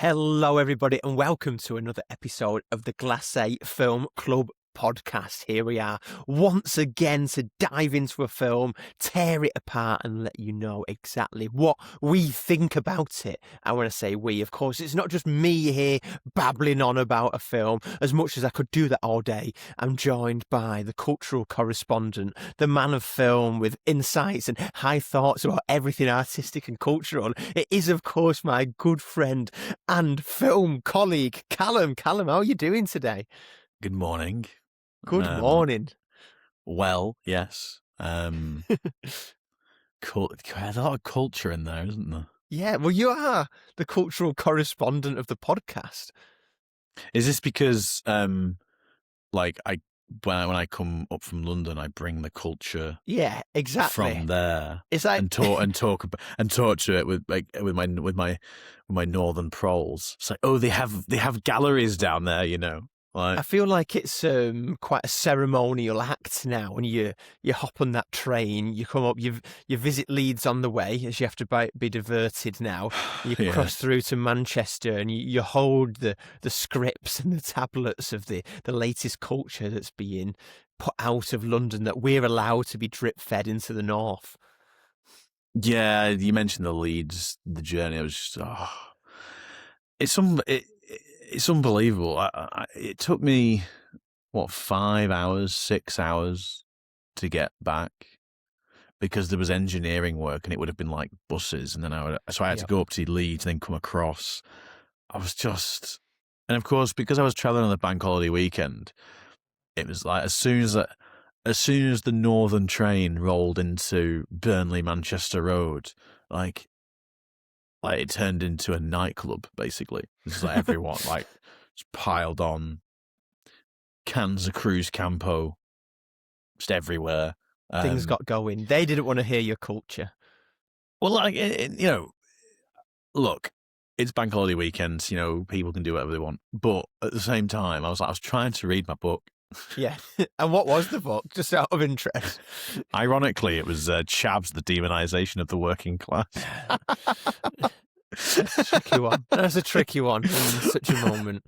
Hello, everybody, and welcome to another episode of the Glacé Film Club podcast. Here we are once again to dive into a film, tear it apart, and let you know exactly what we think about it. And when I say we, of course, it's not just me here babbling on about a film. As much as I could do that all day, I'm joined by the cultural correspondent, the man of film with insights and high thoughts about everything artistic and cultural. It is, of course, my good friend and film colleague, Callum. Callum, how are you doing today? Good morning. Good morning. Well, yes. There's a lot of culture in there, isn't there? Yeah, well, you are the cultural correspondent of the podcast. Is this because, when I come up from London, I bring the culture, Yeah, exactly. from there, It's like and talk to it with my northern proles. It's like, oh, they have galleries down there, you know. I feel like it's quite a ceremonial act now. When you hop on that train, you come up, you visit Leeds on the way, as you have to be diverted now. You cross through to Manchester, and you hold the scripts and the tablets of the latest culture that's being put out of London, that we're allowed to be drip fed into the north. Yeah, you mentioned the Leeds, the journey. I was just, it's unbelievable. It took me, 5 hours, 6 hours to get back, because there was engineering work and it would have been like buses. And then I had to go up to Leeds and then come across. And of course, because I was traveling on the bank holiday weekend, it was like as soon as the northern train rolled into Burnley Manchester Road, like it turned into a nightclub, basically. It's like everyone just piled on, cans of Cruz Campo, just everywhere. Things got going. They didn't want to hear your culture. Well, look, it's bank holiday weekends. You know, people can do whatever they want. But at the same time, I was trying to read my book. Yeah. And what was the book, just out of interest? Ironically, it was Chav's The Demonization of the Working Class. That's a tricky one. That's a tricky one in such a moment.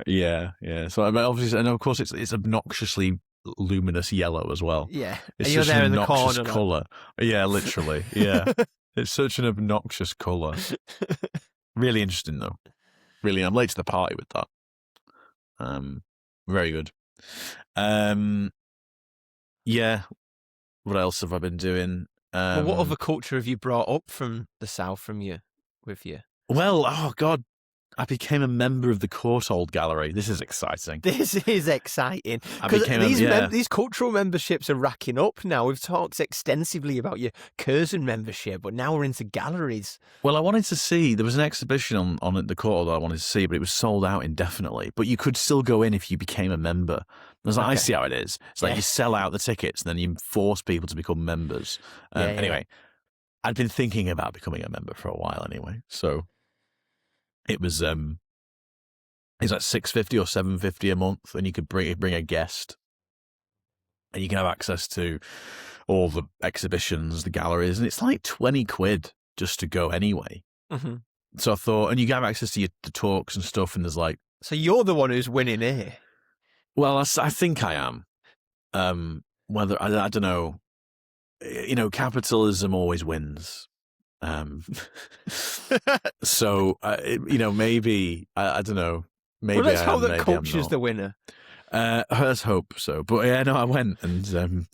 Yeah. So obviously, and of course, it's obnoxiously luminous yellow as well. Yeah. It's and you're such there an in the obnoxious corner. colour. Yeah, literally. Yeah. It's such an obnoxious colour. Really interesting, though. Really, I'm late to the party with that. Very good. Yeah. What else have I been doing? Well, what other culture have you brought up from the south with you? Well, oh God, I became a member of the Courtauld Gallery. This is exciting. This is exciting. Because these cultural memberships are racking up now. We've talked extensively about your Curzon membership, but now we're into galleries. Well, I wanted to see, there was an exhibition on at the Courtauld that I wanted to see, but it was sold out indefinitely. But you could still go in if you became a member. I was like, I see how it is. It's like you sell out the tickets and then you force people to become members. Anyway, I'd been thinking about becoming a member for a while anyway. So it was it's like $6.50 or $7.50 a month, and you could bring a guest, and you can have access to all the exhibitions, the galleries, and it's like 20 quid just to go anyway. Mm-hmm. So I thought, and you have access to the talks and stuff, and there's like, so you're the one who's winning here. Well, I think I am. Whether I don't know, you know, capitalism always wins. So you know, maybe I don't know. Maybe let's hope that culture's the winner. Let's hope so. But yeah, no, I went and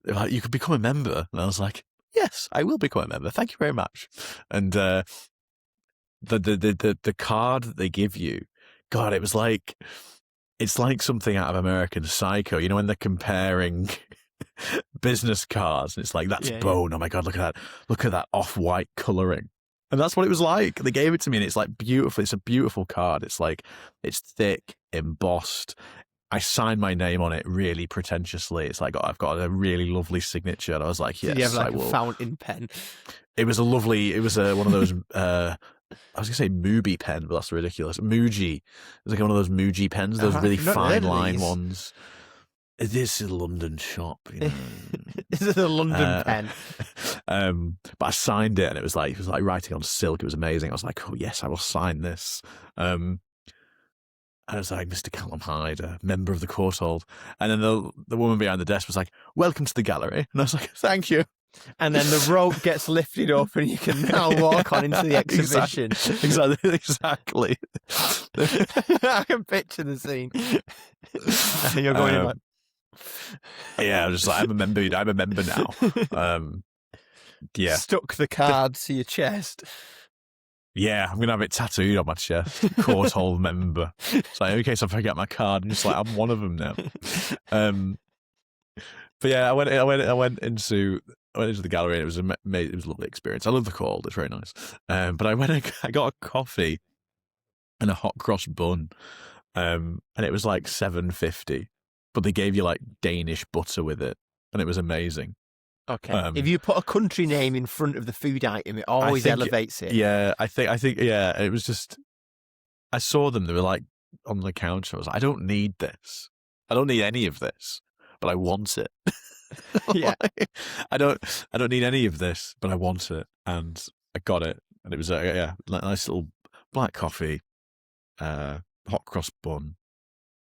like, you could become a member, and I was like, yes, I will become a member. Thank you very much. And the card that they give you, God, it's like something out of American Psycho. You know, when they're comparing business cards, and it's like, that's bone. Yeah. Oh my God, look at that off-white colouring. And that's what it was like. They gave it to me, and it's like beautiful. It's a beautiful card. It's like, it's thick, embossed. I signed my name on it really pretentiously. It's like, I've got a really lovely signature. And I was like, yes, you have like I will. A fountain pen. It was one of those, I was going to say Mubi pen, but that's ridiculous. Muji. It was like one of those Muji pens, those really fine line ones. This is a London shop, you know. This is a London pen. But I signed it, and it was like writing on silk. It was amazing. I was like, oh yes, I will sign this. And I was like, Mr. Callum Hyde, a member of the courthold. And then the woman behind the desk was like, welcome to the gallery. And I was like, thank you. And then the rope gets lifted up, and you can now walk on into the exhibition. Exactly. I can picture the scene. And you're going like, yeah, I'm just like, I'm a member now. Yeah, stuck the card to your chest. Yeah, I'm gonna have it tattooed on my chest. Courthold member. It's like, in case I forget my card, I'm just like, I'm one of them now. But yeah, I went into the gallery, and it was amazing. It was a lovely experience. I love the cold; it's very nice. But I got a coffee and a hot cross bun, and it was like $7.50, but they gave you like Danish butter with it, and it was amazing. Okay. If you put a country name in front of the food item, it always elevates it. Yeah, I think yeah. It was just, I saw them. They were like on the counter. I was like, I don't need this. I don't need any of this, but I want it. Yeah. I don't need any of this, but I want it, and I got it, and it was a nice little black coffee, hot cross bun,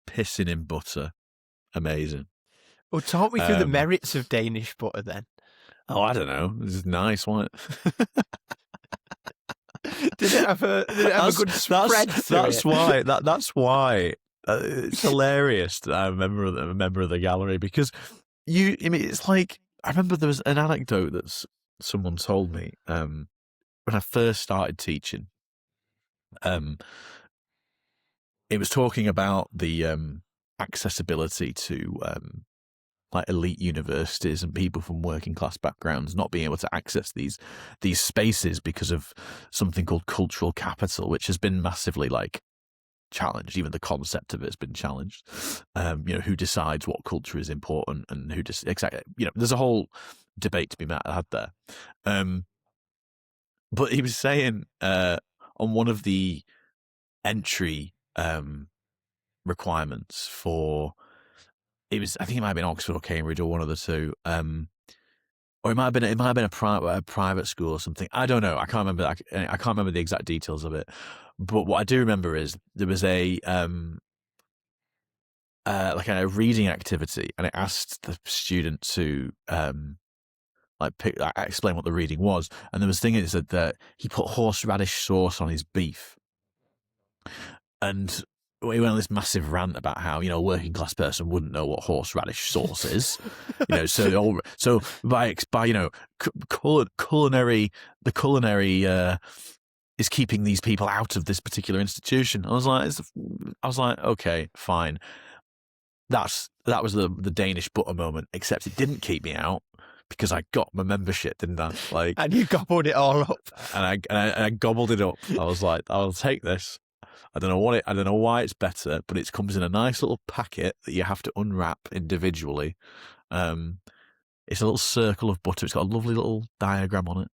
pissing in butter, amazing. Well, talk me through the merits of Danish butter then. Oh, I don't know. This is nice, wasn't it? Did it have a good spread? That's why it's hilarious that I'm a member of the gallery, because it's like, I remember there was an anecdote that someone told me when I first started teaching. It was talking about the accessibility to like elite universities and people from working class backgrounds not being able to access these spaces because of something called cultural capital, which has been massively like challenged. Even the concept of it has been challenged. Who decides what culture is important, and who just exactly, there's a whole debate to be had there. But he was saying on one of the entry requirements for, I think it might have been Oxford or Cambridge or one of the two, or it might have been a private school or something. I don't know. I can't remember. I can't remember the exact details of it. But what I do remember is there was a like a reading activity, and it asked the student to explain what the reading was. And there was thing is that he put horseradish sauce on his beef, and he went on this massive rant about how, a working class person wouldn't know what horseradish sauce is. So by culinary is keeping these people out of this particular institution. I was like, okay, fine. That was the Danish butter moment, except it didn't keep me out, because I got my membership, didn't I? Like, and you gobbled it all up. And I gobbled it up. I was like, I'll take this. I don't know why it's better, but it comes in a nice little packet that you have to unwrap individually. It's a little circle of butter. It's got a lovely little diagram on it.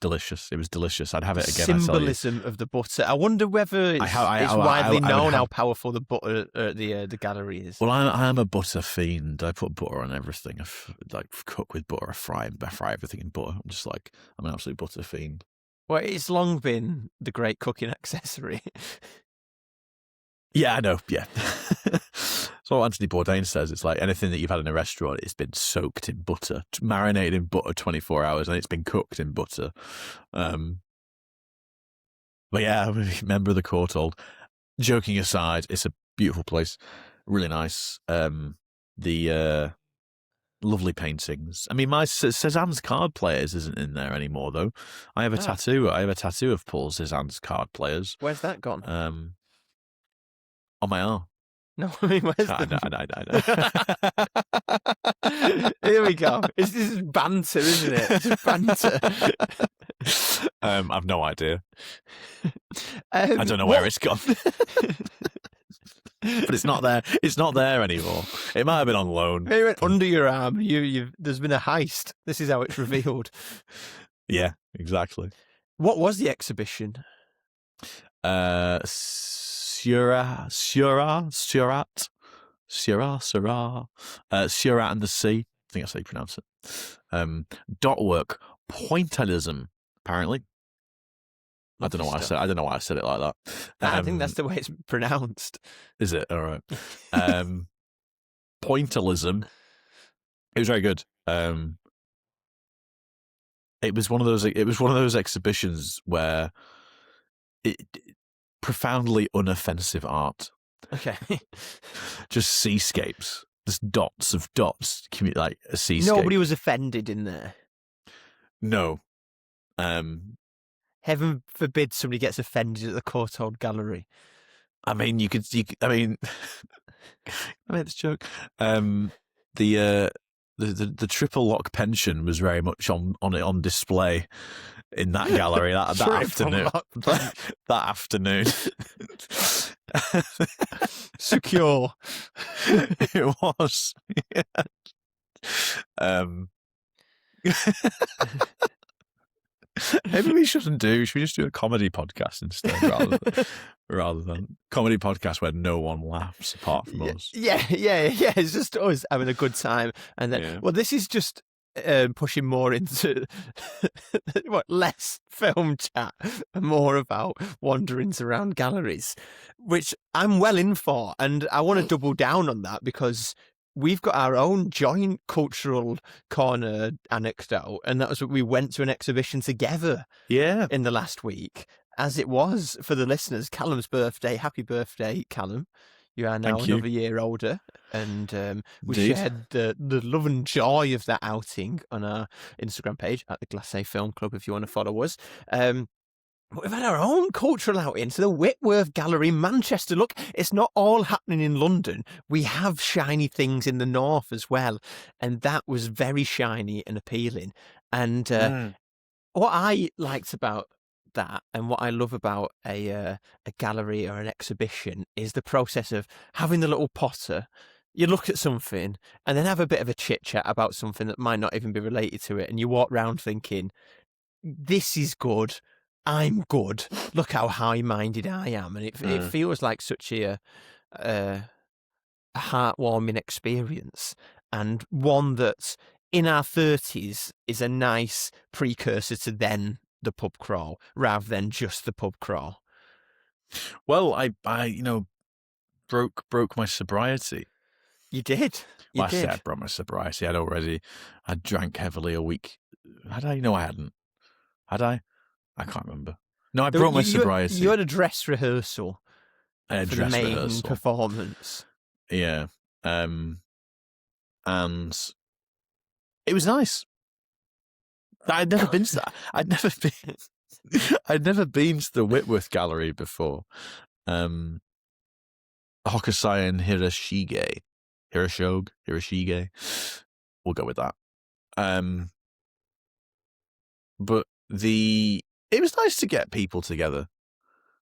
Delicious. It was delicious. I'd have it again. Symbolism of the butter. I wonder whether it's widely known how powerful the butter at the gallery is. Well, I'm a butter fiend. I put butter on everything. I cook with butter. I fry everything in butter. I'm an absolute butter fiend. Well, it's long been the great cooking accessory. Yeah, I know. Yeah. So what Anthony Bourdain says, it's like anything that you've had in a restaurant, it's been soaked in butter, marinated in butter 24 hours, and it's been cooked in butter. But yeah, I'm a member of the courthold. Joking aside, it's a beautiful place, really nice. The lovely paintings. I mean, my Cézanne's card players isn't in there anymore, though. I have a tattoo. I have a tattoo of Paul Cézanne's card players. Where's that gone? On my arm. No, I mean, where's I know. Here we go. This is banter, isn't it? It's banter. I've no idea. I don't know where it's gone. But it's not there. It's not there anymore. It might have been on loan. Maybe it went under your arm. There's been a heist. This is how it's revealed. Yeah, exactly. What was the exhibition? Surat. Sierra, Sierra and the Sea. I think that's how you pronounce it. Dot work, pointillism, apparently. I don't know why I don't know why I said it like that. I think that's the way it's pronounced. Is it? All right. Pointillism. It was very good. It was one of those exhibitions where it profoundly unoffensive art. Okay. Just seascapes. Just dots of dots. Like a seascape. Nobody was offended in there. No. Heaven forbid somebody gets offended at the Courtauld Gallery. I mean, I mean, I made this joke. The triple lock pension was very much on display in that gallery that afternoon. That afternoon. Secure. It was. Yeah. Maybe we shouldn't do. Should we just do a comedy podcast instead, rather than comedy podcast where no one laughs apart from us? Yeah. It's just us having a good time, and then well, this is just pushing more into less film chat and more about wanderings around galleries, which I'm well in for, and I want to double down on that because we've got our own joint cultural corner anecdote, and that was when we went to an exhibition together in the last week, as it was for the listeners, Callum's birthday. Happy birthday, Callum. You are now another year older, and we shared the love and joy of that outing on our Instagram page at the Glacé Film Club if you want to follow us. But we've had our own cultural outing to the Whitworth Gallery in Manchester. Look, it's not all happening in London. We have shiny things in the north as well. And that was very shiny and appealing. And what I liked about that and what I love about a gallery or an exhibition is the process of having the little potter. You look at something and then have a bit of a chit-chat about something that might not even be related to it. And you walk around thinking, this is good. I'm good. Look how high-minded I am, and it feels like such a heartwarming experience, and one that in our 30s is a nice precursor to then the pub crawl, rather than just the pub crawl. Well, I broke my sobriety. You did. I said I broke my sobriety. I drank heavily a week. Had I? No, I hadn't. Had I? I can't remember. No, I broke my sobriety. You had a dress rehearsal for the main performance. Yeah. And it was nice. I'd never been to that. I'd never been to the Whitworth Gallery before. Hokusai and Hiroshige. We'll go with that. But it was nice to get people together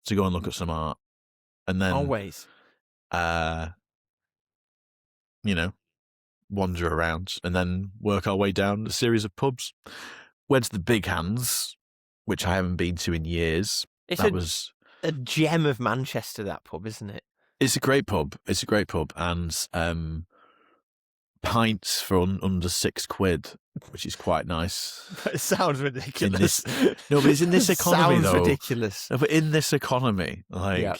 to go and look at some art, and then always, wander around, and then work our way down a series of pubs. Went to the Big Hands, which I haven't been to in years. Was a gem of Manchester, that pub, isn't it? It's a great pub. And pints for under £6, which is quite nice. But it sounds ridiculous. But it's in this economy, sounds though. Ridiculous. No, but in this economy, I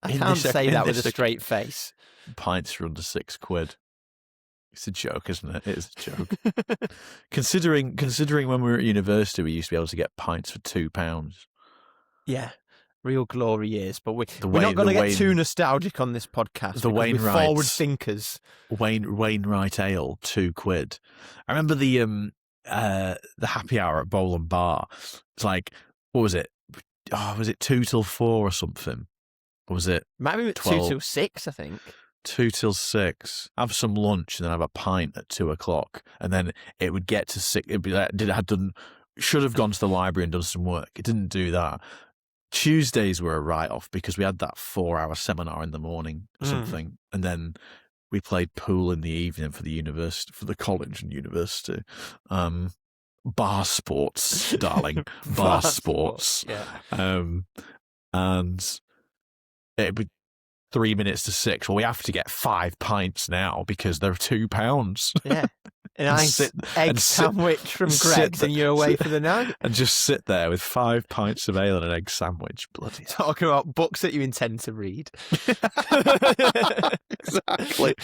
can't say that with a straight face. Pints for under £6. It's a joke, isn't it? It is a joke. considering when we were at university, we used to be able to get pints for £2. Yeah. Real glory years, but we're not going to get too nostalgic on this podcast. We're forward thinkers. Wainwright Ale, £2. I remember the happy hour at Bowl and Bar. It's like, what was it? Oh, was it 2 till 4 or something? Or was it? Might be 2 till 6, I think. 2 till 6. Have some lunch and then have a pint at 2 o'clock, and then it would get to 6. It'd be like should have gone to the library and done some work. It didn't do that. Tuesdays were a write-off because we had that 4-hour seminar in the morning or something, and then we played pool in the evening for the college and university. Bar sports, darling, bar sports. Yeah. And it would 3 minutes to 6. Well, we have to get 5 pints now because they're £2. Yeah. A nice egg sandwich from Greg's and you're away for the night. And just sit there with 5 pints of ale and an egg sandwich. Bloody Talking about books that you intend to read. Exactly.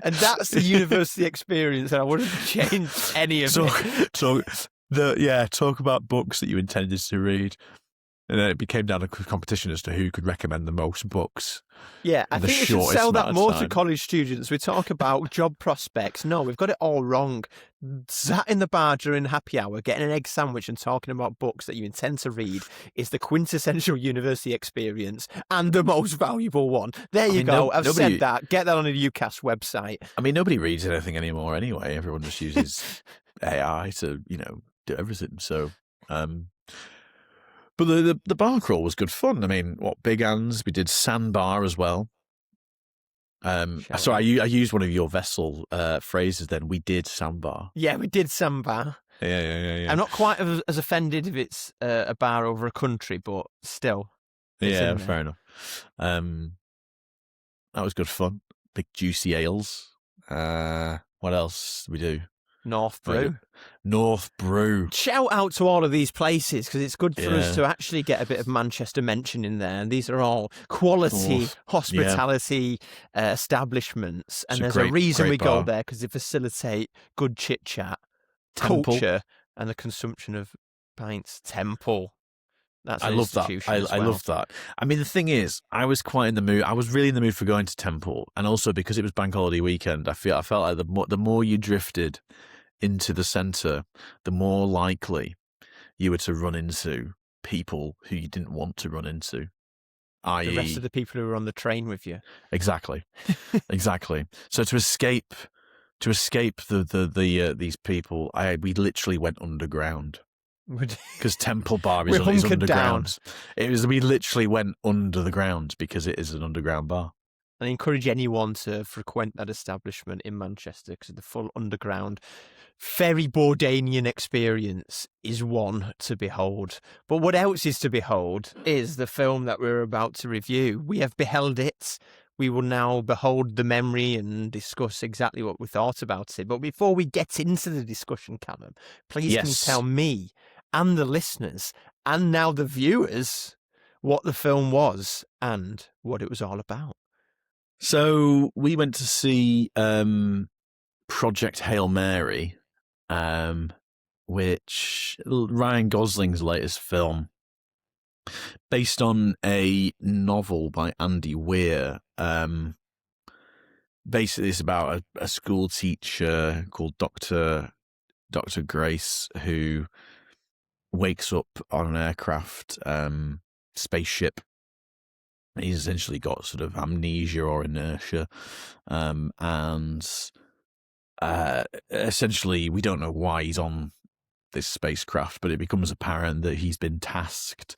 And that's the university experience, and I wouldn't change any of it. Talk about books that you intended to read. And then it became down to a competition as to who could recommend the most books. Yeah, I think we should sell that more to college students. We talk about job prospects. No, we've got it all wrong. Sat in the bar during happy hour, getting an egg sandwich and talking about books that you intend to read is the quintessential university experience and the most valuable one. There you go. I've said that. Get that on the UCAS website. I mean, nobody reads anything anymore anyway. Everyone just uses AI to, do everything. So... But the bar crawl was good fun. I mean, Big Anne's, we did Sandbar as well. Sorry, I used one of your vessel phrases then. We did Sandbar. Yeah, we did Sandbar. Yeah. I'm not quite as offended if it's a bar over a country, but still. Yeah, fair enough. That was good fun. Big juicy ales. What else did we do? North Brew. Shout out to all of these places because it's good for us to actually get a bit of Manchester mention in there. And these are all quality hospitality establishments. And there's a reason we go there because they facilitate good chit chat, culture, and the consumption of pints. Temple. That's I love that. I love that. I mean, the thing is, I was quite in the mood. I was really in the mood for going to Temple, and also because it was Bank Holiday weekend, I felt like the more you drifted into the centre, the more likely you were to run into people who you didn't want to run into, i.e., the rest of the people who were on the train with you. Exactly. So to escape these people, we literally went underground. Because Temple Bar is underground. Down. We literally went under the ground because it is an underground bar. And I encourage anyone to frequent that establishment in Manchester because the full underground, very Bourdainian experience is one to behold. But what else is to behold is the film that we're about to review. We have beheld it. We will now behold the memory and discuss exactly what we thought about it. But before we get into the discussion, Callum, please can you tell me and the listeners and now the viewers what the film was and what it was all about. So we went to see Project Hail Mary, which Ryan Gosling's latest film, based on a novel by Andy Weir. Basically, it's about a school teacher called Dr. Grace who wakes up on an aircraft spaceship. He's essentially got sort of amnesia or inertia, and essentially we don't know why he's on this spacecraft, but it becomes apparent that he's been tasked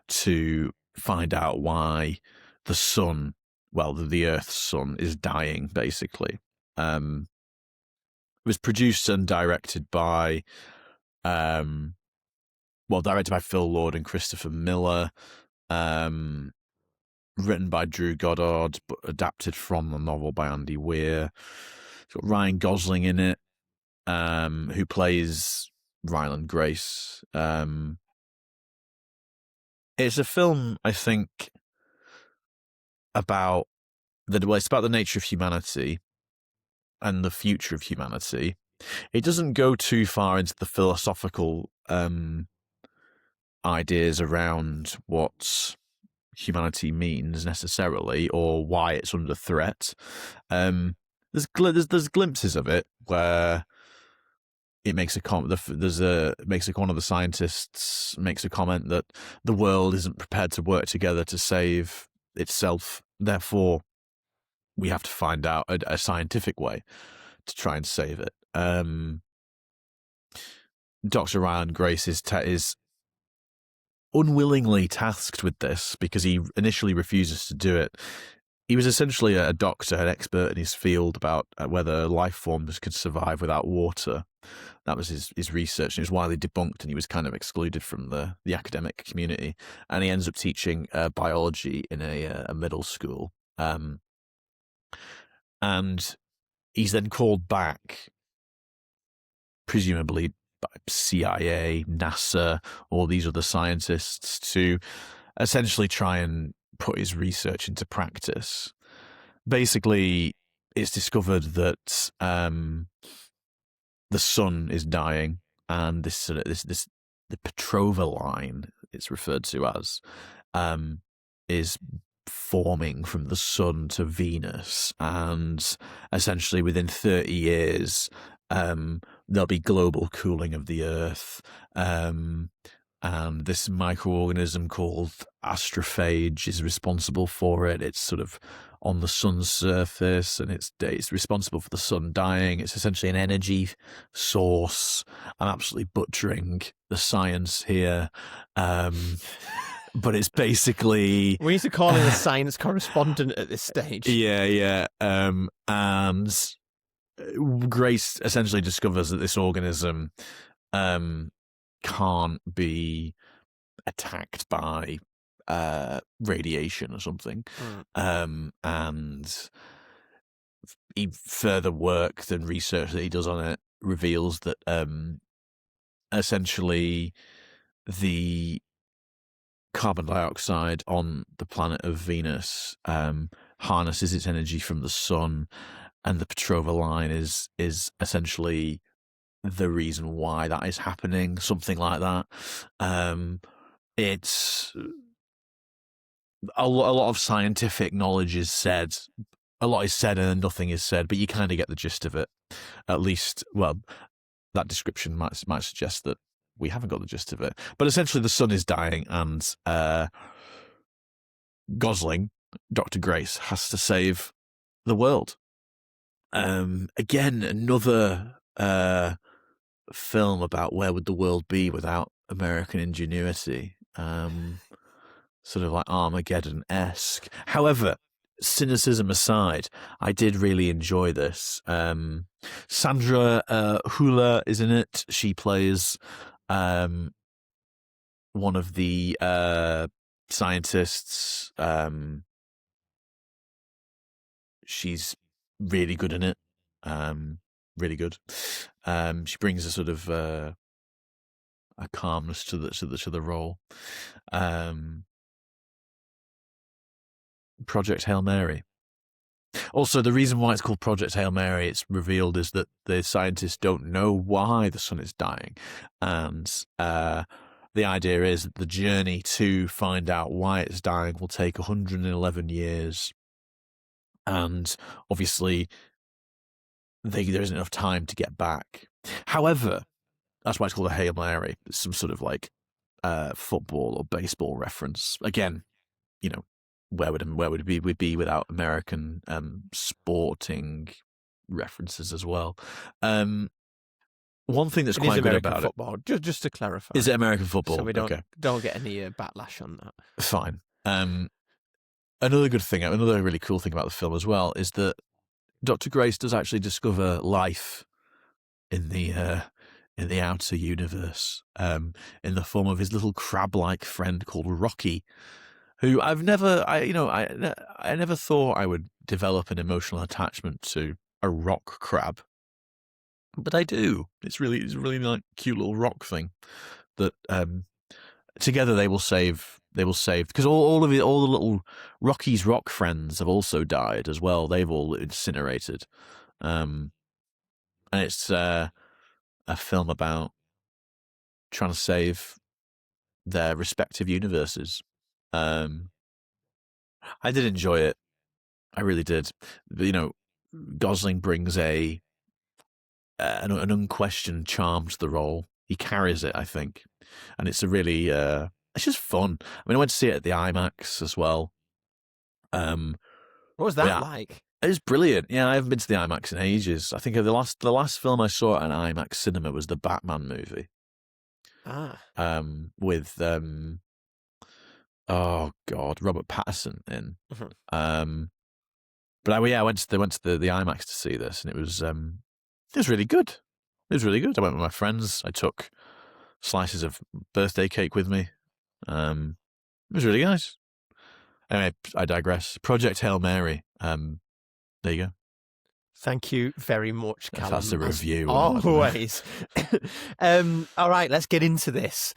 to find out why the sun, the Earth's sun, is dying, basically. It was produced and directed by directed by Phil Lord and Christopher Miller, written by Drew Goddard, but adapted from the novel by Andy Weir. It's got Ryan Gosling in it, who plays Ryland Grace. It's a film, I think, about it's about the nature of humanity and the future of humanity. It doesn't go too far into the philosophical ideas around what humanity means necessarily or why it's under threat. There's glimpses of it where it makes one of the scientists makes a comment that the world isn't prepared to work together to save itself. Therefore, we have to find out a scientific way to try and save it. Dr. Ryan Grace is unwillingly tasked with this because he initially refuses to do it. he was essentially a doctor, an expert in his field about whether life forms could survive without water. That was his research, and it was widely debunked, and he was kind of excluded from the academic community. And he ends up teaching biology in a middle school. And he's then called back, presumably by CIA, NASA, all these other scientists, to essentially try and put his research into practice. Basically, it's discovered that the sun is dying, and the Petrova line, it's referred to as, is forming from the sun to Venus, and essentially within 30 years there'll be global cooling of the Earth, and this microorganism called astrophage is responsible for it. It's sort of on the sun's surface, and it's responsible for the sun dying. It's essentially an energy source. I'm absolutely butchering the science here, but it's basically... We need to call in a science correspondent at this stage. Yeah. And Grace essentially discovers that this organism can't be attacked by radiation or something. And further work and research that he does on it reveals that essentially the carbon dioxide on the planet of Venus harnesses its energy from the sun, and the Petrova line is essentially the reason why that is happening, something like that. It's a lot of scientific knowledge is said. A lot is said and nothing is said, but you kind of get the gist of it. At least, well, that description might suggest that we haven't got the gist of it. But essentially, the sun is dying, and Gosling, Dr. Grace, has to save the world. Again, another film about where would the world be without American ingenuity. Sort of like Armageddon-esque. However, cynicism aside, I did really enjoy this. Sandra Hüller is in it. She plays one of the scientists. She's really good in it. Really good. She brings a sort of a calmness to the role. Project Hail Mary. Also, the reason why it's called Project Hail Mary, it's revealed, is that the scientists don't know why the sun is dying, and the idea is that the journey to find out why it's dying will take 111 years, and obviously there isn't enough time to get back. However, that's why it's called a Hail Mary. It's some sort of like football or baseball reference. Again, you know, where would we be without American sporting references as well? One thing that's quite good about football, just to clarify, is it American football? So we don't get any backlash on that. Fine. Another really cool thing about the film as well is that Dr. Grace does actually discover life in the outer universe, in the form of his little crab-like friend called Rocky, who I never thought I would develop an emotional attachment to a rock crab, but I do. It's really like cute little rock thing that together they will save because all the little Rocky's rock friends have also died as well. They've all incinerated, and it's a film about trying to save their respective universes. I did enjoy it. I really did. You know, Gosling brings an unquestioned charm to the role. He carries it, I think, and it's a really it's just fun. I mean, I went to see it at the IMAX as well. What was that like? It was brilliant. Yeah, I haven't been to the IMAX in ages. I think the last film I saw at an IMAX cinema was the Batman movie. With oh God, Robert Pattinson in. But I went to the IMAX to see this, and it was really good. It was really good. I went with my friends. I took slices of birthday cake with me. It was really nice. Anyway, I digress. Project Hail Mary. There you go. Thank you very much, Callum. That's a review. Always. All right, let's get into this.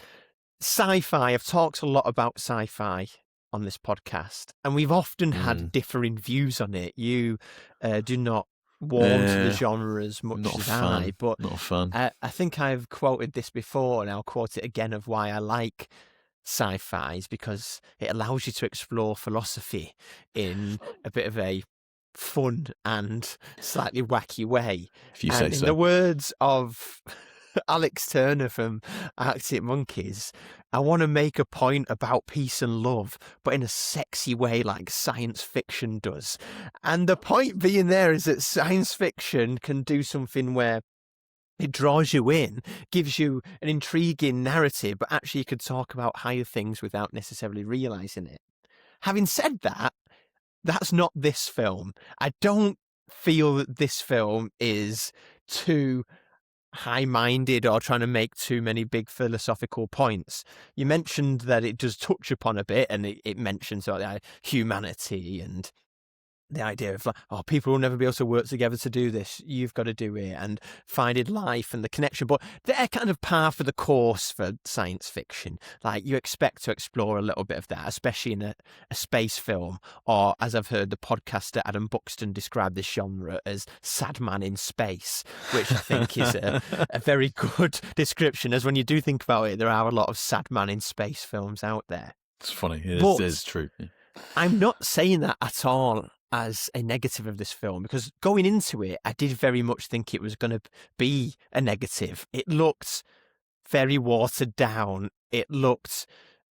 Sci-fi. I've talked a lot about sci-fi on this podcast, and we've often had differing views on it. You do not warm to the genre as much as I, but not fun. I think I've quoted this before, and I'll quote it again of why I like sci-fis, because it allows you to explore philosophy in a bit of a fun and slightly wacky way. If you say so. In the words of Alex Turner from Arctic Monkeys, I want to make a point about peace and love, but in a sexy way like science fiction does. And the point being there is that science fiction can do something where it draws you in, gives you an intriguing narrative, but actually you could talk about higher things without necessarily realising it. Having said that, that's not this film. I don't feel that this film is too high-minded or trying to make too many big philosophical points. You mentioned that it does touch upon a bit, and it mentions humanity and the idea of people will never be able to work together to do this. You've got to do it, and finding life and the connection. But they're kind of par for the course for science fiction. Like, you expect to explore a little bit of that, especially in a space film, or as I've heard the podcaster Adam Buxton describe this genre as sad man in space, which I think is a very good description, as when you do think about it, there are a lot of sad man in space films out there. It's funny. It is true. I'm not saying that at all as a negative of this film, because going into it, I did very much think it was going to be a negative. It looked very watered down. It looked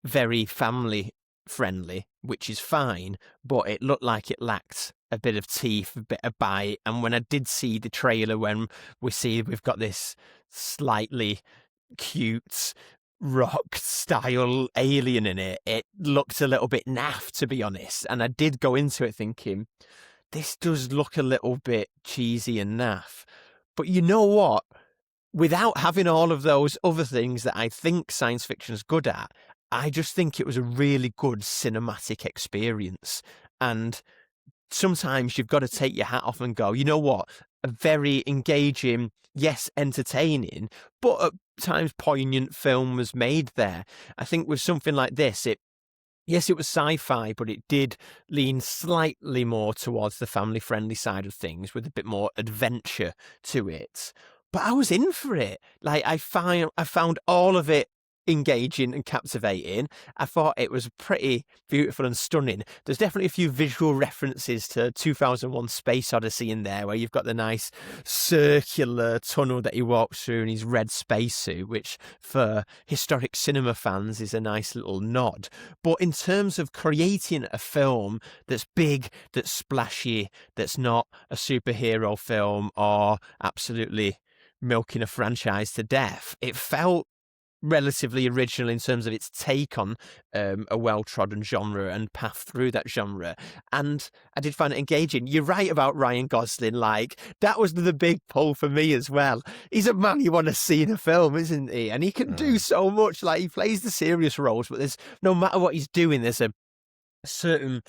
very family friendly, which is fine, but it looked like it lacked a bit of teeth, a bit of bite. And when I did see the trailer, when we've got this slightly cute rock style alien in it, it looked a little bit naff, to be honest. And I did go into it thinking, this does look a little bit cheesy and naff. But you know what? Without having all of those other things that I think science fiction is good at, I just think it was a really good cinematic experience. And sometimes you've got to take your hat off and go, you know what? A very engaging, yes, entertaining, but at times poignant film was made there. I think with something like this, yes, it was sci-fi, but it did lean slightly more towards the family-friendly side of things, with a bit more adventure to it. But I was in for it. Like, I found all of it engaging and captivating. I thought it was pretty beautiful and stunning. There's definitely a few visual references to 2001 Space Odyssey in there, where you've got the nice circular tunnel that he walks through in his red spacesuit, which for historic cinema fans is a nice little nod. But in terms of creating a film that's big, that's splashy, that's not a superhero film or absolutely milking a franchise to death, it felt relatively original in terms of its take on a well-trodden genre and path through that genre. And I did find it engaging. You're right about Ryan Gosling. Like, that was the big pull for me as well. He's a man you want to see in a film, isn't he? And he can do so much. Like, he plays the serious roles, but there's, no matter what he's doing, there's a certain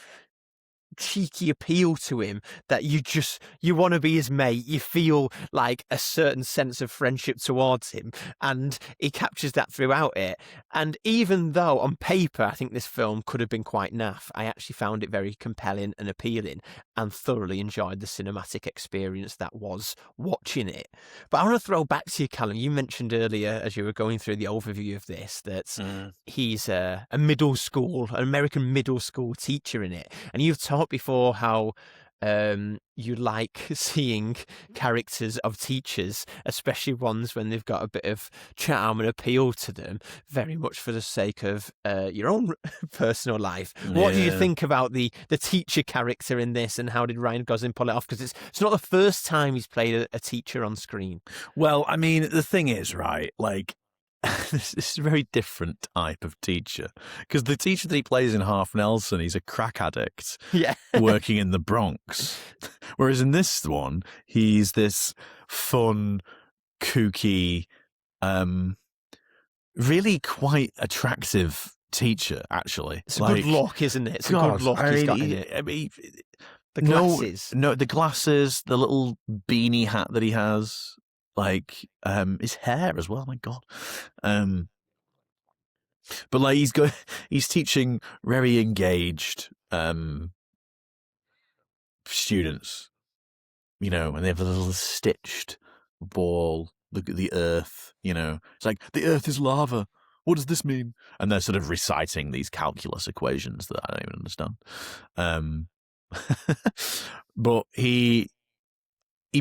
cheeky appeal to him that you want to be his mate. You feel like a certain sense of friendship towards him, and he captures that throughout it. And even though on paper I think this film could have been quite naff, I actually found it very compelling and appealing, and thoroughly enjoyed the cinematic experience that was watching it. But I want to throw back to you, Callum. You mentioned earlier, as you were going through the overview of this, that he's an American middle school teacher in it, and you've talked before how you like seeing characters of teachers, especially ones when they've got a bit of charm and appeal to them, very much for the sake of your own personal life. What do you think about the teacher character in this, and how did Ryan Gosling pull it off? Because it's not the first time he's played a teacher on screen. Well, I mean, the thing is, right, like, this is a very different type of teacher, because the teacher that he plays in Half Nelson, he's a crack addict Yeah. working in the Bronx, whereas in this one he's this fun, kooky, really quite attractive teacher. Actually, It's a good look, isn't it? It's a good look he's got in it. I mean, The glasses. no, the glasses, the little beanie hat that he has, like his hair as well. My God, but like he's teaching very engaged students, you know, and they have a little stitched ball. Look at the Earth, you know. It's like the Earth is lava. What does this mean? And they're sort of reciting these calculus equations that I don't even understand. But he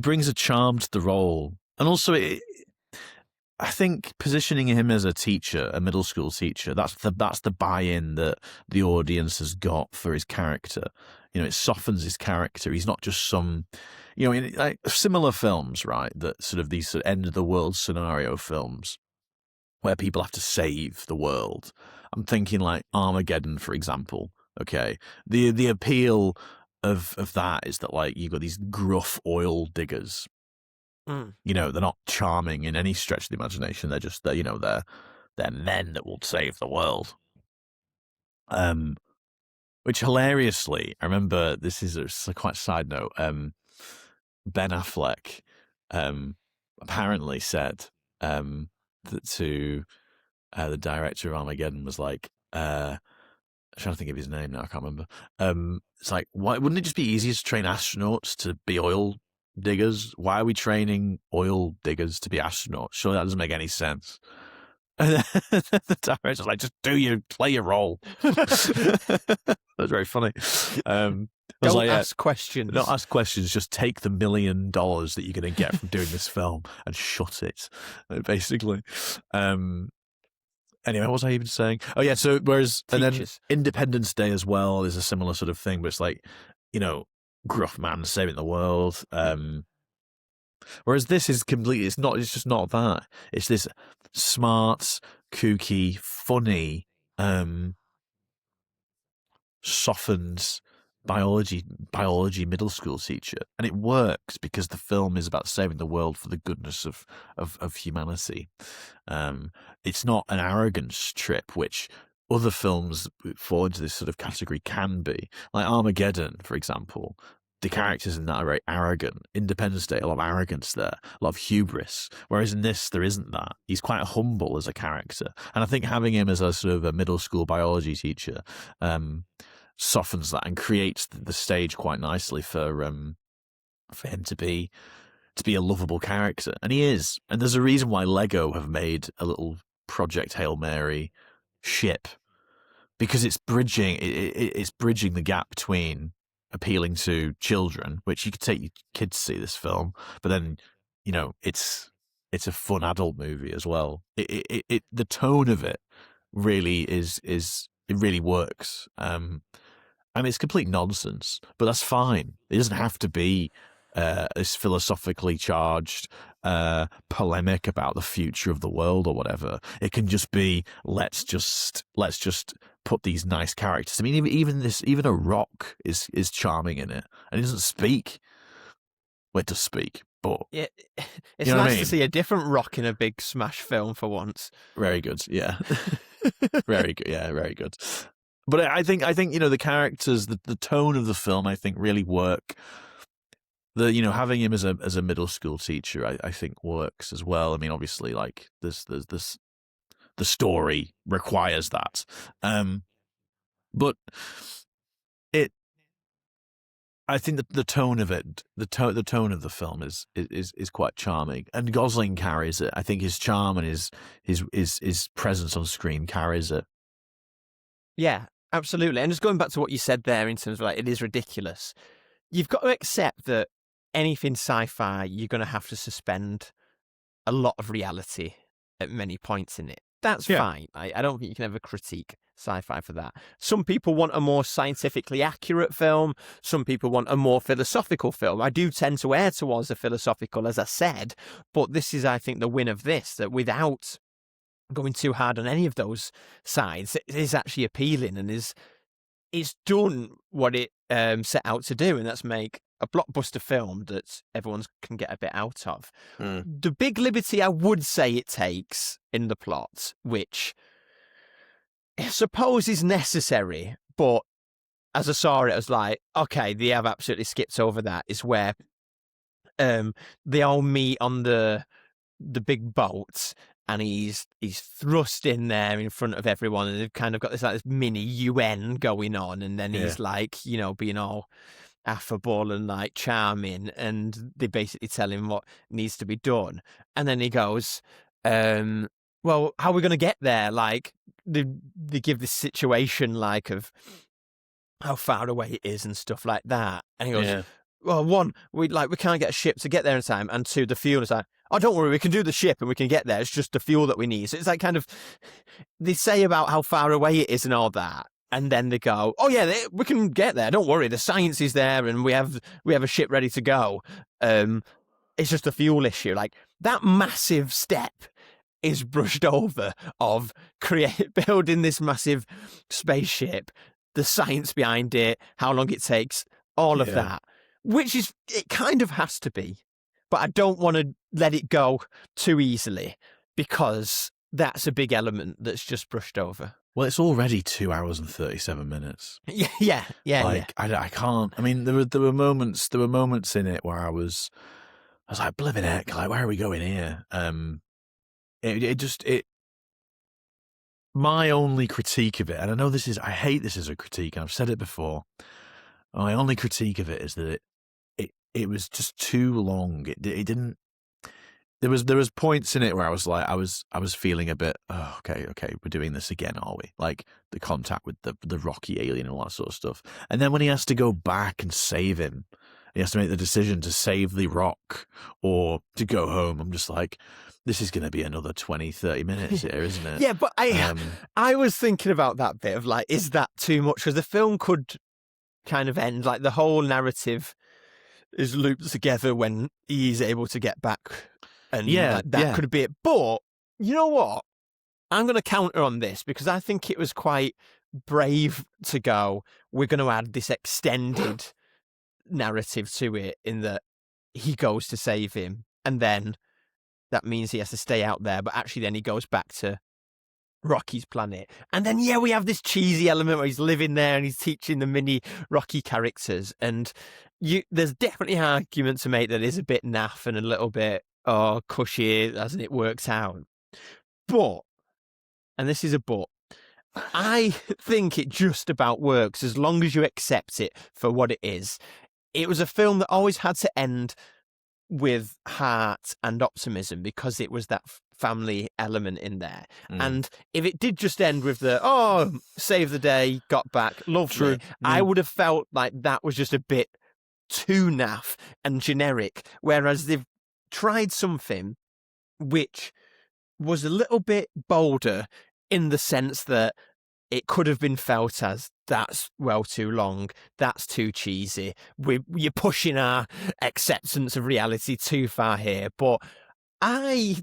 brings a charm to the role, and also I think positioning him as a teacher, a middle school teacher, that's the buy-in that the audience has got for his character. You know, it softens his character. He's not just some, you know, in like similar films, right? That sort of these sort of end of the world scenario films where people have to save the world. I'm thinking like Armageddon, for example. Okay, the appeal of that is that like you've got these gruff oil diggers. You know, they're not charming in any stretch of the imagination. They're just they're men that will save the world. Which hilariously, I remember, this is a quite side note. Ben Affleck apparently said that to the director of Armageddon was like, I'm trying to think of his name now, I can't remember. It's like, why wouldn't it just be easier to train astronauts to be oil diggers? Why are we training oil diggers to be astronauts? Surely that doesn't make any sense. And the director's like, just play your role. That's very funny. Don't ask questions. Don't ask questions. Just take the $1 million that you're going to get from doing this film and shut it, basically. Anyway, what was I even saying? Oh, yeah. So, Teachers. And then Independence Day as well is a similar sort of thing, but it's like, you know, gruff man saving the world. Whereas this is completely, it's just not that. It's this smart, kooky, funny, softened biology middle school teacher. And it works because the film is about saving the world for the goodness of humanity. It's not an arrogance trip, which other films fall into this sort of category can be. Like Armageddon, for example. The characters in that are very arrogant. Independence Day, a lot of arrogance there, a lot of hubris. Whereas in this, there isn't that. He's quite humble as a character. And I think having him as a sort of a middle school biology teacher softens that and creates the stage quite nicely for him to be a lovable character. And he is. And there's a reason why Lego have made a little Project Hail Mary ship, because it's bridging the gap between appealing to children, which you could take your kids to see this film, but then, you know, it's a fun adult movie as well. The tone of it really it really works. I mean, it's complete nonsense, but that's fine. It doesn't have to be this philosophically charged polemic about the future of the world or whatever. It can just be let's just put these nice characters. I mean, even a rock is charming in it, and it doesn't speak. Well, it does speak, but yeah, it's you know nice I mean? to see a different rock in a big smash film for once. Very good, yeah. Very good, yeah, very good. But I think you know, the characters, the tone of the film, I think really work. You know, having him as a middle school teacher, I think works as well. I mean, obviously, like there's the story requires that, but I think that the tone of it, the tone of the film is quite charming, and Gosling carries it. I think his charm and his presence on screen carries it. Yeah, absolutely. And just going back to what you said there in terms of like, it is ridiculous. You've got to accept that anything sci-fi, you're going to have to suspend a lot of reality at many points in it. That's fine. I don't think you can ever critique sci-fi for that. Some people want a more scientifically accurate film. Some people want a more philosophical film. I do tend to err towards the philosophical, as I said, but this is, I think, the win of this, that without going too hard on any of those sides. It is actually appealing, and it's done what it set out to do, and that's make a blockbuster film that everyone can get a bit out of. The big liberty I would say it takes in the plot, which I suppose is necessary, but as I saw it, I was like, okay, they have absolutely skipped over that, is where they all meet on the big boat, and he's thrust in there in front of everyone, and they've kind of got this mini UN going on, and then he's like, you know, being all affable and like charming, and they basically tell him what needs to be done, and then he goes, well, how are we going to get there? Like they give this situation like of how far away it is and stuff like that, and he goes, well, one, we can't get a ship to get there in time, and two, the fuel is like, oh, don't worry, we can do the ship and we can get there. It's just the fuel that we need. So it's like kind of, they say about how far away it is and all that, and then they go, oh yeah, we can get there. Don't worry, the science is there and we have a ship ready to go. It's just a fuel issue. Like that massive step is brushed over of building this massive spaceship, the science behind it, how long it takes, all of that, which is, it kind of has to be. But I don't want to let it go too easily, because that's a big element that's just brushed over. Well, it's already 2 hours and 37 minutes. Yeah. I can't. I mean, there were moments in it where I was like, "Blimmin' heck! Like, where are we going here?" My only critique of it, and I know I hate this as a critique, and I've said it before. My only critique of it is that it was just too long. It didn't. There was points in it where I was like, I was feeling a bit, oh, okay, we're doing this again, are we? Like the contact with the rocky alien and all that sort of stuff. And then when he has to go back and save him, he has to make the decision to save the rock or to go home. I'm just like, this is going to be another 20, 30 minutes here, isn't it? Yeah, but I was thinking about that bit of like, is that too much? Because the film could kind of end, like the whole narrative is looped together when he's able to get back. And that could be it. But you know what? I'm going to counter on this, because I think it was quite brave to go, we're going to add this extended narrative to it, in that he goes to save him, and then that means he has to stay out there, but actually then he goes back to Rocky's planet. And then, we have this cheesy element where he's living there and he's teaching the mini Rocky characters. And there's definitely an argument to make that is a bit naff and a little bit cushy as it works out. But, and this is a but, I think it just about works as long as you accept it for what it is. It was a film that always had to end with heart and optimism, because it was that family element in there. And if it did just end with save the day, got back, lovely, I would have felt like that was just a bit too naff and generic, whereas they've tried something which was a little bit bolder, in the sense that it could have been felt as, that's well too long, that's too cheesy, you're pushing our acceptance of reality too far here. But I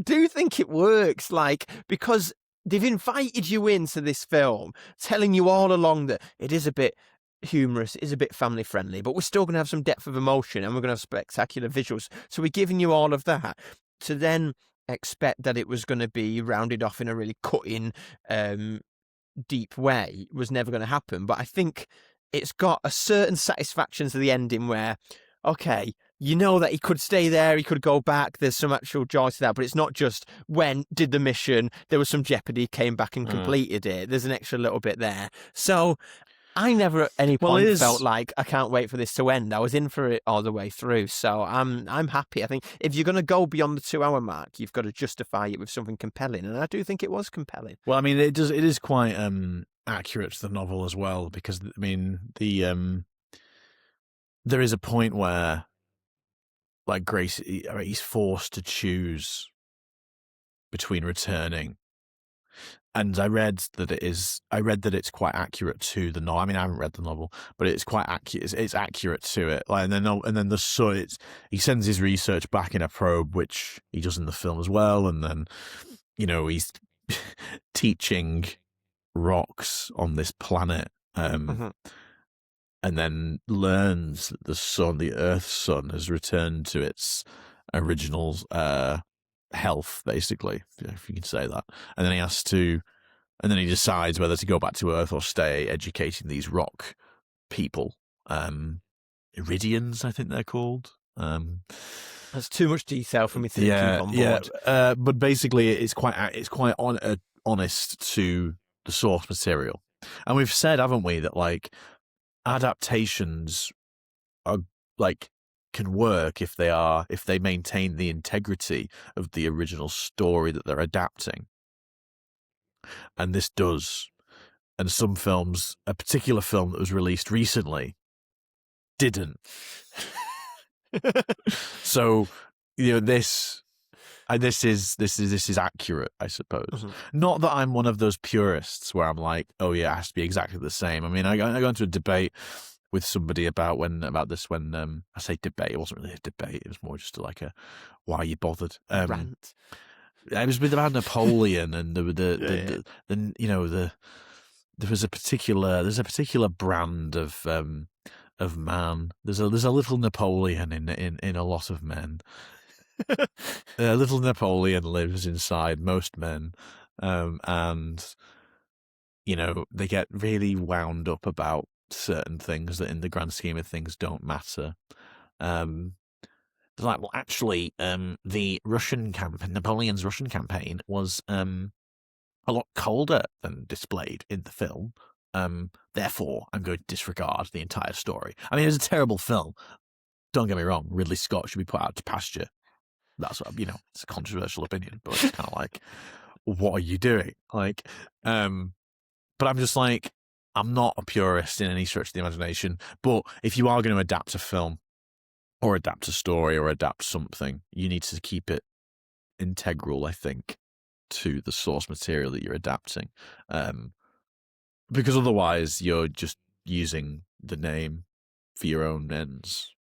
do think it works, like, because they've invited you into this film, telling you all along that it is a bit humorous, it is a bit family friendly, but we're still going to have some depth of emotion, and we're going to have spectacular visuals. So we're giving you all of that, to then expect that it was going to be rounded off in a really cutting, deep way was never going to happen. But I think it's got a certain satisfaction to the ending where, okay, you know that he could stay there, he could go back, there's some actual joy to that, but it's not just did the mission, there was some jeopardy, came back and completed it. There's an extra little bit there. So I never at any point felt like I can't wait for this to end. I was in for it all the way through. So I'm happy. I think if you're going to go beyond the 2 hour mark, you've got to justify it with something compelling. And I do think it was compelling. Well, I mean, it is quite accurate to the novel as well, because I mean, there is a point where, like, Grace, he's forced to choose between returning. And I read that it's quite accurate to the novel. I mean, I haven't read the novel, but it's quite accurate. It's accurate to it. Like, and then he sends his research back in a probe, which he does in the film as well. And then, he's teaching rocks on this planet, Mhm. and then learns that the Earth's sun, has returned to its original health, basically, if you can say that. And then he decides whether to go back to Earth or stay educating these rock people. Iridians, I think they're called. That's too much detail for me to keep on board. But basically, it's quite honest to the source material, and we've said, haven't we, that like adaptations are like can work if they maintain the integrity of the original story that they're adapting, and this does. And some films, a particular film that was released recently, didn't. So, this is accurate, I suppose. Mhm. Not that I'm one of those purists where I'm like, oh yeah, it has to be exactly the same. I mean, I got into a debate with somebody about this when I say debate, it wasn't really a debate. It was more just like a, why are you bothered? Rant. It was about Napoleon and there's a particular brand of man. There's a little Napoleon in a lot of men. A little Napoleon lives inside most men, and they get really wound up about certain things that, in the grand scheme of things, don't matter. They're like, well, actually, the Napoleon's Russian campaign was a lot colder than displayed in the film. Therefore, I'm going to disregard the entire story. I mean, it was a terrible film. Don't get me wrong. Ridley Scott should be put out to pasture. That's what, it's a controversial opinion, but it's kind of like, what are you doing? Like, but I'm just like, I'm not a purist in any stretch of the imagination. But if you are going to adapt a film or adapt a story or adapt something, you need to keep it integral, I think, to the source material that you're adapting. Because otherwise you're just using the name for your own ends.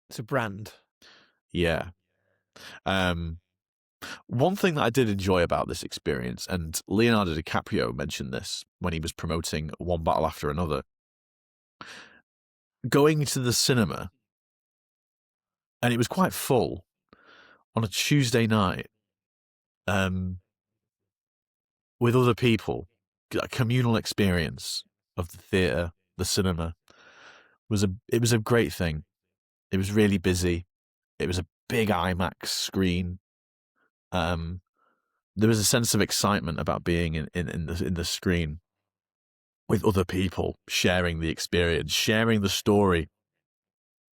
It's a brand. Yeah. One thing that I did enjoy about this experience, and Leonardo DiCaprio mentioned this when he was promoting One Battle After Another, going to the cinema, and it was quite full on a Tuesday night, with other people, a communal experience of the theatre, the cinema, it was a great thing. It was really busy. It was a big IMAX screen. There was a sense of excitement about being in the screen with other people, sharing the experience, sharing the story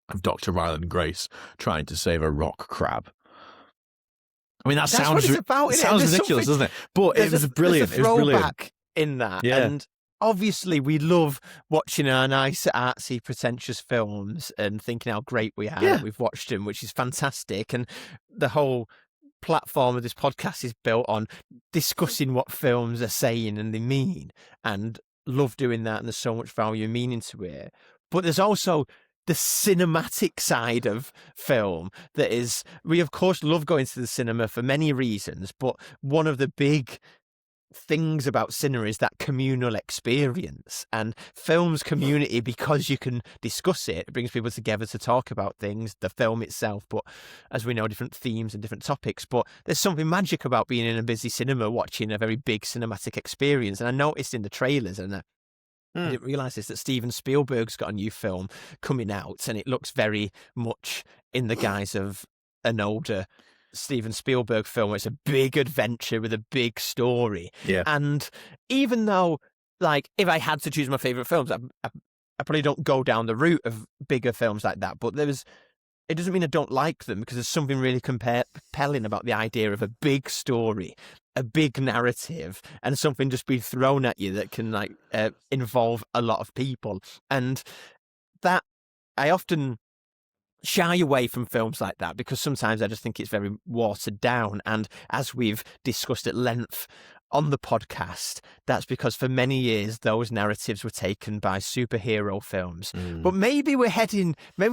of Dr. Ryland Grace trying to save a rock crab. I mean, That's what it's about, it innit? sounds There's ridiculous, something- doesn't it? But it was brilliant. There's a It was brilliant. throwback in that. Yeah. And obviously we love watching our nice, artsy, pretentious films and thinking how great we are that we've watched them, which is fantastic. And the whole platform of this podcast is built on discussing what films are saying and they mean, and love doing that. And there's so much value and meaning to it. But there's also the cinematic side of film that is, we of course love going to the cinema for many reasons, but one of the big things about cinema is that communal experience, and film's community, because you can discuss it, it brings people together to talk about things, the film itself, but as we know, different themes and different topics. But there's something magic about being in a busy cinema watching a very big cinematic experience. And I noticed in the trailers, and I didn't realise this, that Steven Spielberg's got a new film coming out, and it looks very much in the guise of an older Steven Spielberg film. It's a big adventure with a big story. Yeah. And even though, like, if I had to choose my favourite films, I probably don't go down the route of bigger films like that. But it doesn't mean I don't like them, because there's something really compelling about the idea of a big story, a big narrative, and something just being thrown at you that can involve a lot of people. And that, I often shy away from films like that because sometimes I just think it's very watered down. And as we've discussed at length on the podcast, that's because for many years those narratives were taken by superhero films. But maybe we're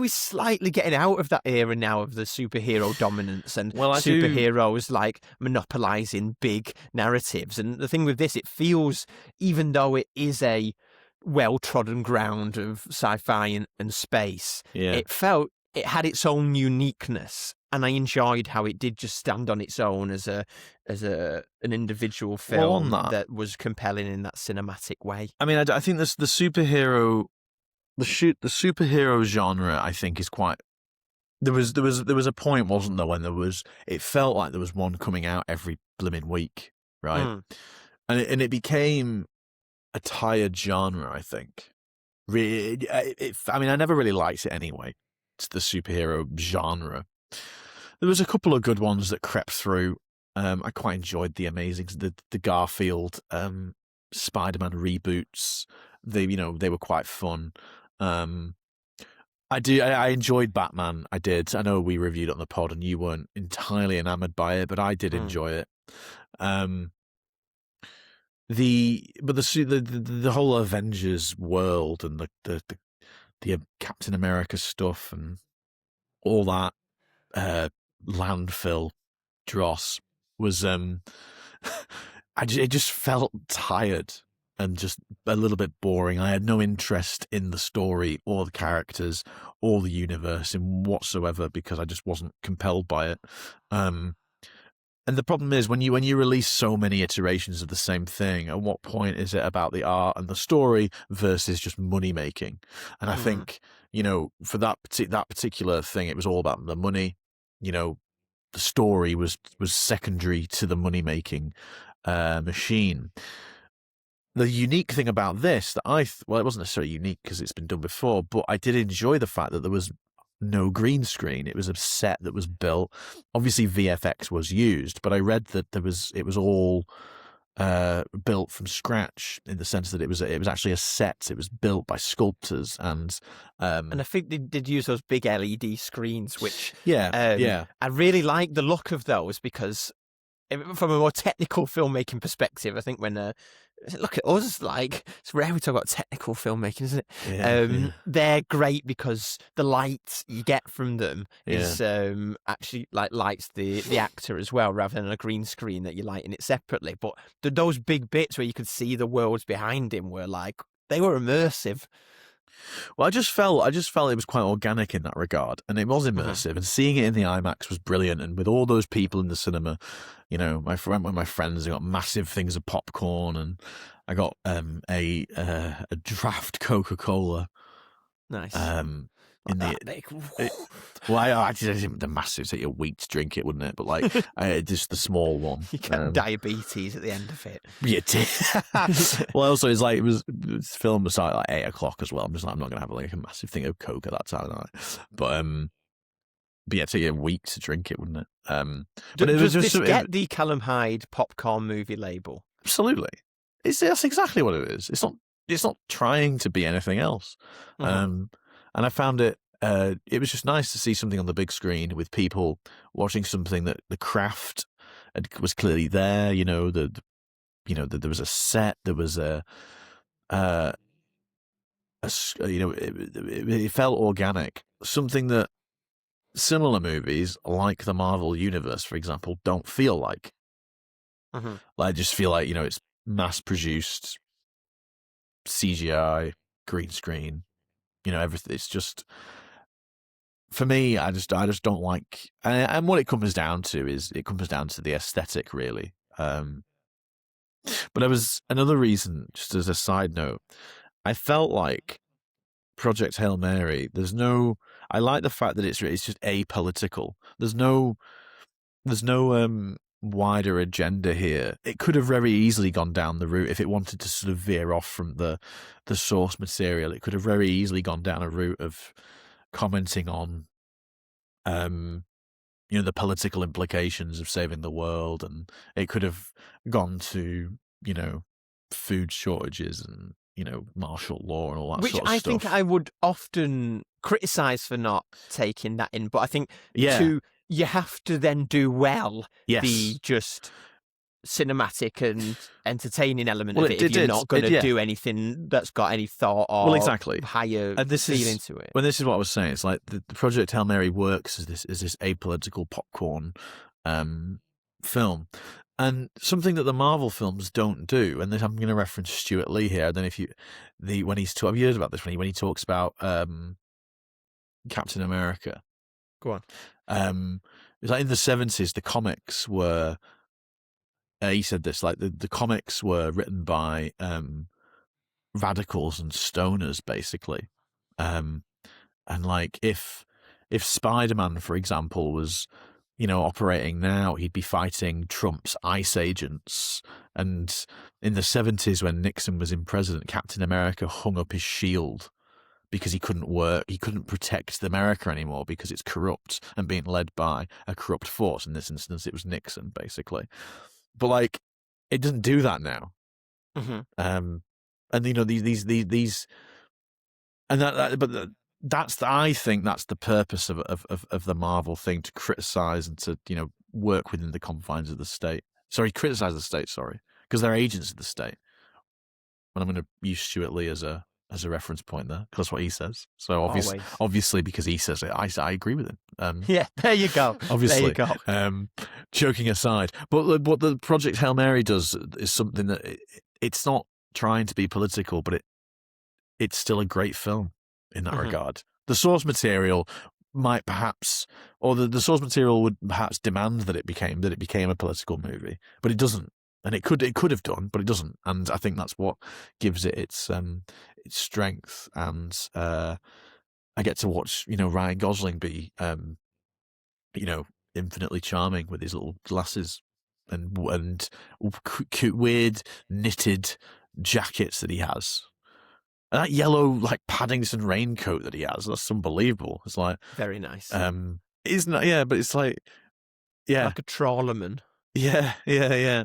slightly getting out of that era now of the superhero dominance and superheroes like monopolizing big narratives. And the thing with this, it feels, even though it is a well-trodden ground of sci-fi and space, it felt it had its own uniqueness, and I enjoyed how it did just stand on its own as an individual film that was compelling in that cinematic way. I mean, I think the superhero genre, I think, is quite. There was a point, wasn't there, when it felt like there was one coming out every blooming week, right? And it became a tired genre, I think. Really, I mean, I never really liked it anyway. It's the superhero genre. There was a couple of good ones that crept through. I quite enjoyed the Garfield Spider-Man reboots. They were quite fun. I enjoyed Batman. I did. I know we reviewed it on the pod, and you weren't entirely enamored by it, but I did enjoy it. The whole Avengers world and the Captain America stuff and all that landfill dross was it just felt tired and just a little bit boring. I had no interest in the story or the characters or the universe in whatsoever because I just wasn't compelled by it. And the problem is when you release so many iterations of the same thing, at what point is it about the art and the story versus just money making? And I think, for that particular thing, it was all about the money. The story was secondary to the money making machine. The unique thing about this it wasn't necessarily unique because it's been done before, but I did enjoy the fact that there was no green screen. It was a set that was built. Obviously VFX was used, but I read that it was all built from scratch in the sense that it was actually a set. It was built by sculptors and I think they did use those big LED screens, which I really like the look of those because from a more technical filmmaking perspective, I think when look at us, like it's rare we talk about technical filmmaking, isn't it? They're great because the light you get from them is actually like lights the actor as well, rather than a green screen that you're lighting it separately. But those big bits where you could see the worlds behind him were like they were immersive. Well, I just felt it was quite organic in that regard, and it was immersive. And seeing it in the IMAX was brilliant. And with all those people in the cinema, my friend with my friends, I got massive things of popcorn, and I got a draft Coca-Cola. Nice. The massive, so your wheat to drink it, wouldn't it? But like, just the small one. You get diabetes at the end of it. Yeah. Well, also it's like this film was started like 8:00 as well. I'm just like, I'm not gonna have like a massive thing of Coke at that time of the night. But yeah, take a week to drink it, wouldn't it? But it was just get the Callum Hyde popcorn movie label. Absolutely, that's exactly what it is. It's not trying to be anything else. And I found it. It was just nice to see something on the big screen with people watching something that the craft was clearly there. There was a set. There was it felt organic. Something that similar movies like the Marvel Universe, for example, don't feel like. I just feel like it's mass produced, CGI, green screen. Everything. It's just, for me, I just don't like, and what it comes down to is the aesthetic, really. But there was another reason, just as a side note, I felt like Project Hail Mary. I like the fact that it's just apolitical. There's no wider agenda here. It could have very easily gone down the route if it wanted to sort of veer off from the source material. It could have very easily gone down a route of commenting on the political implications of saving the world, and it could have gone to food shortages and martial law and all that sort of stuff. Which I think I would often criticize for not taking that in, but I think you have to then do well. Yes. Be just cinematic and entertaining element Well, of it if you're not going to do anything that's got any thought or exactly. higher And this feeling is, to it. Well, this is what I was saying. It's like the Project Hail Mary works as this apolitical popcorn film. And something that the Marvel films don't do, and I'm going to reference Stuart Lee here. I don't know if when he's have you heard about this when he talks about Captain America. Go on. It's like in the 70s, the comics were. He said this, like the comics were written by radicals and stoners, basically, and like if Spider-Man, for example, was operating now, he'd be fighting Trump's ICE agents. And in the 70s, when Nixon was in president, Captain America hung up his shield because he couldn't protect America anymore because it's corrupt and being led by a corrupt force. In this instance, it was Nixon, basically. But like, it doesn't do that now. Mm-hmm. And these, and I think that's the purpose of the Marvel thing, to criticize and to work within the confines of the state. Criticize the state. Because they're agents of the state. And I'm going to use Stuart Lee as a reference point there, because that's what he says. So obviously, because he says it, I agree with him. Yeah, there you go. Obviously, there you go. Joking aside, but what the Project Hail Mary does is something that it's not trying to be political, but it's still a great film in that regard. The source material might perhaps, or the source material would perhaps demand that it became a political movie, but it doesn't. And it could have done, but it doesn't. And I think that's what gives it its strength. And I get to watch Ryan Gosling be infinitely charming with his little glasses and cute, weird knitted jackets that he has. And that yellow like Paddington raincoat that he has, that's unbelievable. It's like very nice. Isn't that? Yeah, but it's like like a trawlerman. Yeah. Yeah.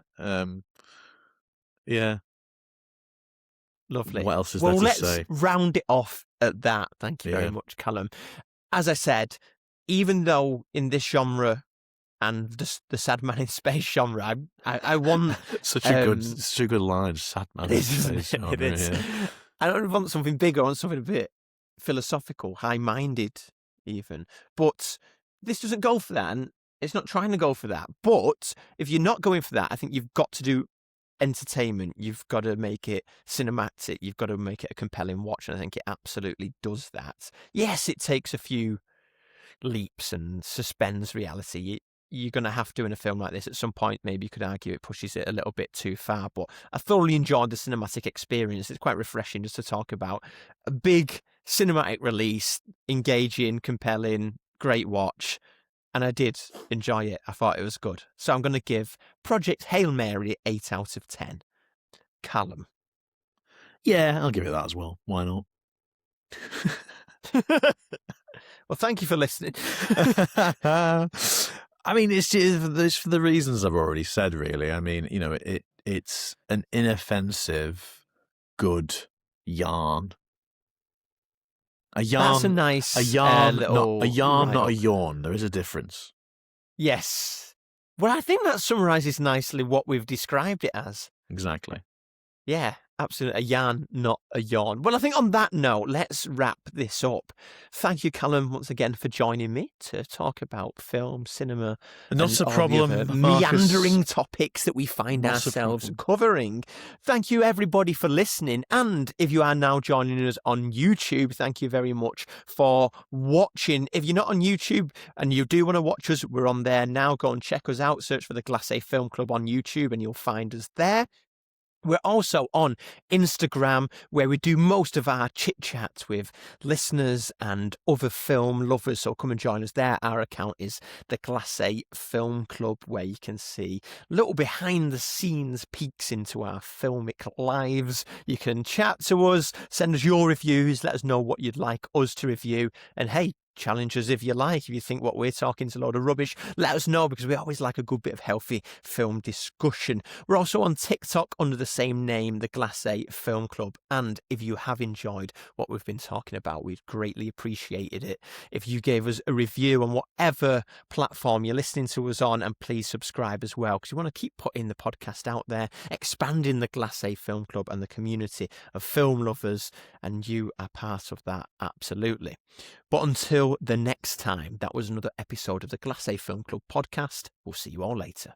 Lovely. What else is there to say? Well, let's round it off at that. Thank you very much, Callum. As I said, even though in this genre and the Sad Man in Space genre, I want such a good line. Sad Man in Space. It is. I don't want something bigger. I want something a bit philosophical, high-minded, even. But this doesn't go for that, and it's not trying to go for that. But if you're not going for that, I think you've got to do entertainment. You've got to make it cinematic. You've got to make it a compelling watch, and I think it absolutely does that. Yes, it takes a few leaps and suspends reality. You're going to have to in a film like this. At some point, maybe you could argue it pushes it a little bit too far, but I thoroughly enjoyed the cinematic experience. It's quite refreshing just to talk about a big cinematic release, engaging, compelling, great watch. And I did enjoy it. I thought it was good. So I'm going to give Project Hail Mary 8 out of 10. Callum. Yeah, I'll give it that as well. Why not? Well, thank you for listening. I mean, it's for the reasons I've already said, really. I mean, it's an inoffensive, good yarn. A yarn. That's a nice yarn, little not a yarn, not a yawn. There is a difference. Yes. Well, I think that summarises nicely what we've described it as. Exactly. Yeah, absolutely. A yarn, not a yawn. Well, I think on that note, let's wrap this up. Thank you, Callum, once again for joining me to talk about film, cinema, not and a problem, all the Marcus. meandering topics that we find ourselves covering. Thank you, everybody, for listening. And if you are now joining us on YouTube, thank you very much for watching. If you're not on YouTube and you do want to watch us, we're on there now. Go and check us out. Search for the Glacé Film Club on YouTube and you'll find us there. We're also on Instagram, where we do most of our chit-chat with listeners and other film lovers, so come and join us there. Our account is the Glacé Film Club, where you can see little behind-the-scenes peeks into our filmic lives. You can chat to us, send us your reviews, let us know what you'd like us to review, and hey, challenge us if you like. If you think what we're talking is a load of rubbish, let us know, because we always like a good bit of healthy film discussion. We're also on TikTok under the same name, the Glacé Film Club. And if you have enjoyed what we've been talking about, we'd greatly appreciated it if you gave us a review on whatever platform you're listening to us on, and please subscribe as well, because we want to keep putting the podcast out there, expanding the Glacé Film Club and the community of film lovers, and you are part of that, absolutely. But until the next time, that was another episode of the Glacé Film Club podcast. We'll see you all later.